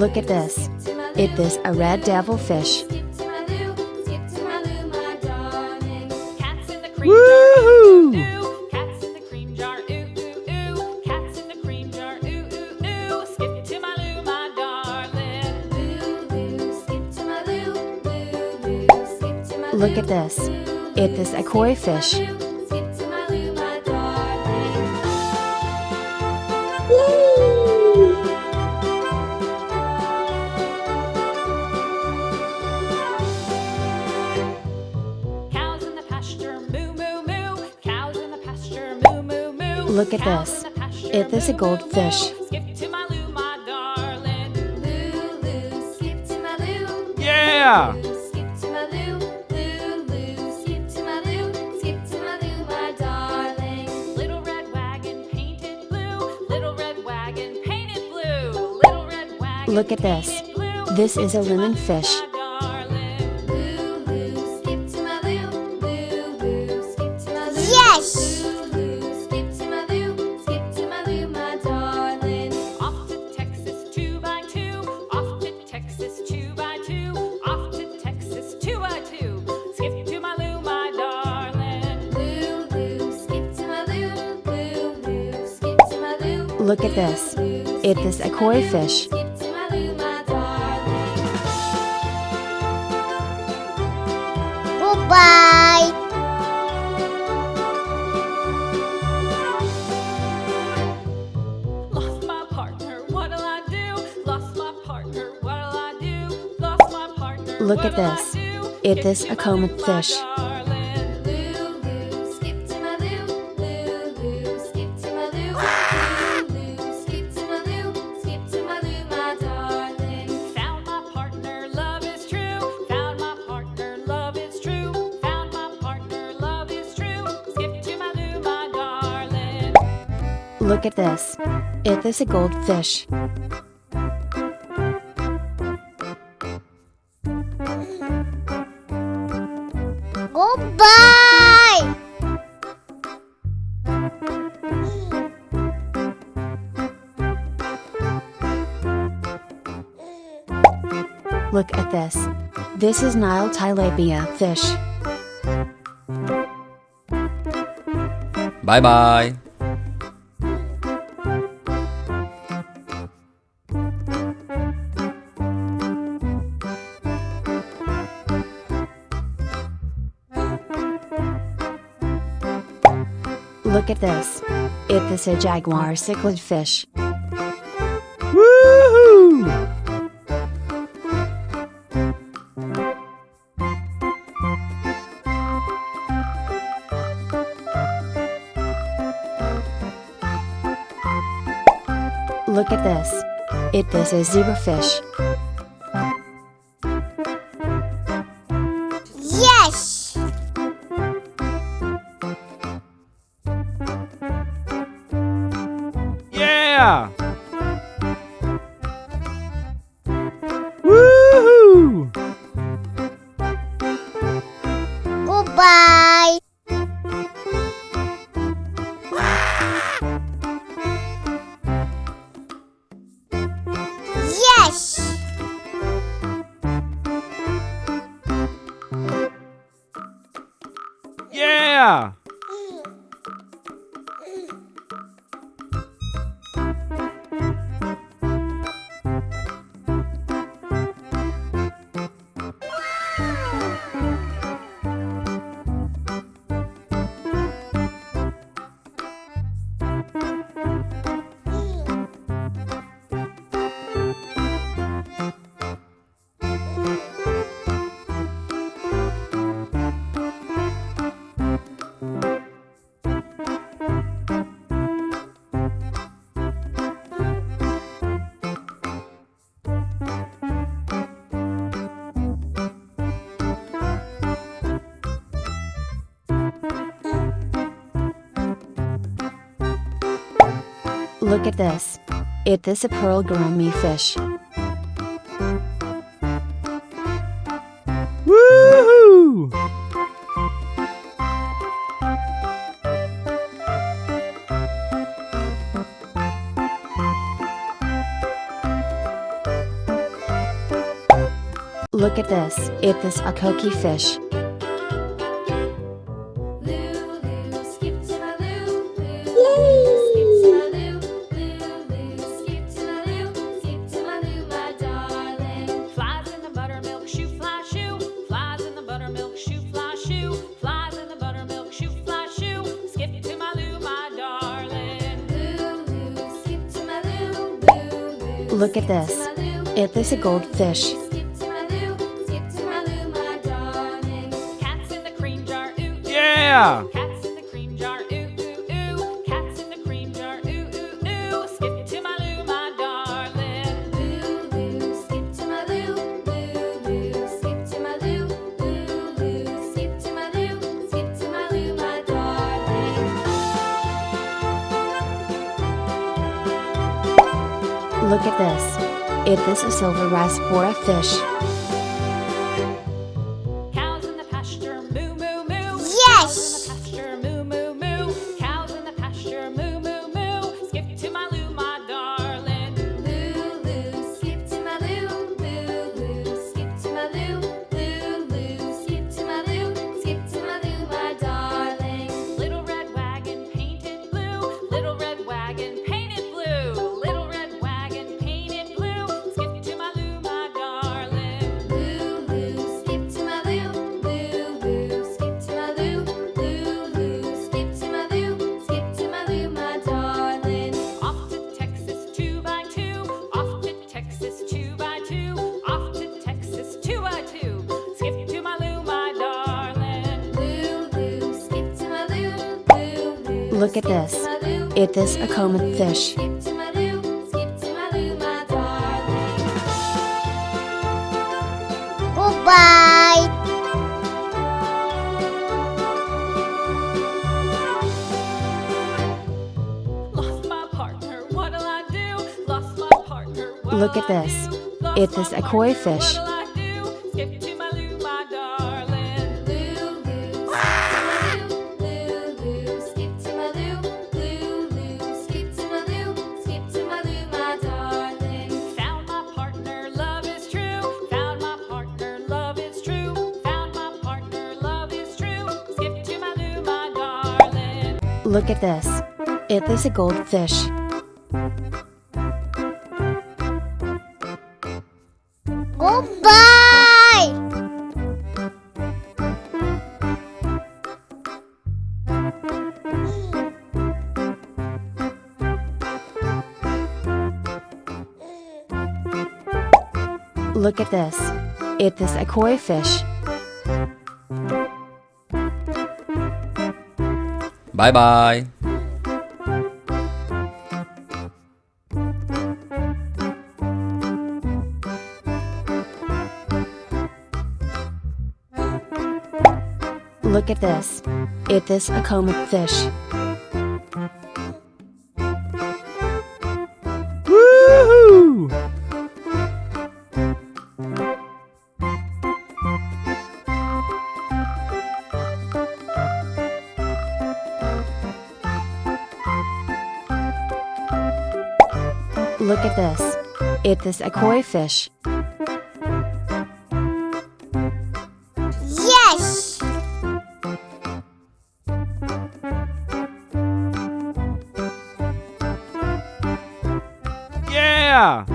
Look at this. It is a red devilfish. Woohoo! Cats in the cream jar, ooh, ooh, ooh. Cats in the cream jar, ooh, ooh, ooh. Skip to my Lou, my darling. Lou, Lou, skip to my Lou. Lou, Lou, skip to my Lou. Look at this. It is a koi fish. Skip to my Lou, my darling. Cows in the pasture, moo, moo, moo. Cows in the pasture, moo, moo, moo. Look at Cows this. in the pasture, It is a moo, moo, goldfish. moo. Skip to my Lou, my darling. Lou, Lou, skip to my Lou. Yeah! Skip to my Lou, Lou, Lou. Skip to my Lou, skip to my Lou, my darling. Little red wagon painted blue. Little red wagon painted blue. Little red wagon Look at this. painted blue. This is a lemon fish. My darling. Lou, Lou, skip to my Lou. Lou, Lou, skip to my Lou. Yes! Lou, Lou, skip to my Lou. Skip to my Lou, my darling. Off to Texas 2x2. Off to Texas 2x2. Off to Texas 2x2. Skip to my Lou, my darling. Lou, Lou, skip to my Lou. Lou, Lou, skip to my Lou. Look at this. It is a koi fish. Skip to my Lou, my darling. Goodbye. Lost my partner, what'll I do? Lost my partner, what'll I do? Lost my partner, Look at what'll I this. do? It Skip is to a my comet Lou, my fish. darling. Lou, Lou, skip to my Lou. Lou, Lou, skip to my Lou. Lou, Lou, skip to my Lou. Skip to my Lou, my darling. Found my partner, love is true. Found my partner, love is true. Found my partner, love is true. Skip to my Lou, my darling. Look at this. It is a goldfish. Goodbye. Look at this. This is Nile tilapia fish. Bye bye! Look at this. It is a jaguar cichlid fish. Woohoo! Look at this. It is a zebrafish. Yes! Yeah! Woohoo! Goodbye. Yes! Yeah! Look at this. It is a pearl gourami fish. Woohoo! Look at this. It is a coqui fish. Lulu, skip to my Lou. Lulu, skip to my Lou. Lulu, skip to my Lou. Skip to my Lou, my darling. Flies in the buttermilk shoe, fly shoe. Flies in the buttermilk shoe, fly shoe. Flies in the buttermilk shoe, fly shoe. Skip to my Lou, my darling. Lulu, skip to my Lou. Lulu, Look at this. It is a goldfish. skip to my Lou. Skip to my Lou, my darling. Cats in the cream jar, ooh. Yeah! Cats in the cream jar, ooh, ooh, ooh. Cats in the cream jar, ooh, ooh, ooh. Skip to my Lou, my darling. Lulu, skip to my Lou. Lulu, skip to my Lou. Lulu, skip to my Lou. Skip to my Lou, my darling. Look at this. It is a silver raspora fish. Cows in the pasture, moo, moo, moo. Yes. Cows in the pasture, moo, moo, moo. Cows in the pasture, moo, moo, moo. Skip to my Lou, my darling. Lulu, skip to my Lou. Lulu, skip to my Lou. Lulu, skip to my Lou. Skip to my Lou, my darling. Little red wagon painted blue. Little red wagon painted blue. Little red wagon painted blue. Skip to my Lou, my darling. Lulu, skip to my Lou. Lulu, skip to my Lou. Lulu, skip to my Lou. Skip to my Lou, my darling. Off to Texas 2x2. Off to Texas 2x2. Off to Texas 2x2. Skip to my Lou, my darling. Lulu, skip to my Lou. Lulu, Look at this. It is a comet fish. skip to my Lou. Skip to my Lou, my darling. Goodbye. Lost my partner, what'll I do? Lost my partner, what'll Look at I this. do? Lost It my is a koi partner, fish. what'll I do? Skip to my Lou, my darling. Lulu, skip to my Lou. Lulu, skip to my Lou. Skip to my Lou, my darling. Found my partner, love is true. Found my partner, love is true. Found my partner, love is true. Skip to my Lou, my darling. Look at this. It is a goldfish. Goodbye. Look at this. It is a koi fish. Bye bye. Look at this. It is a comet fish. Woohoo! Look at this. It is a koi fish. Yes. Yeah!